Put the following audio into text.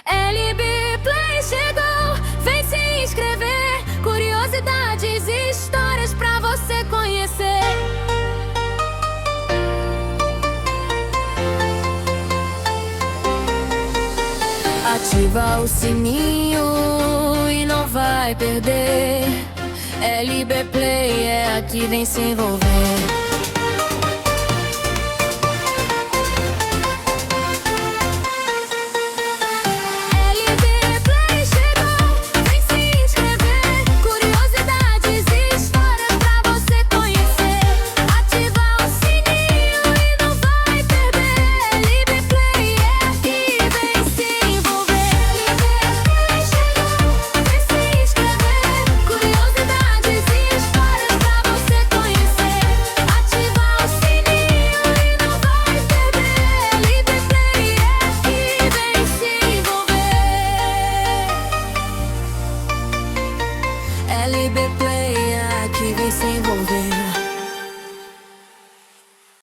LB Play chegou, vem se inscrever. Curiosidades e histórias pra você conhecer. Ativa o sininho e não vai perder. LB Play é aqui, vem se envolver. LB Play é aqui, vem se envolver.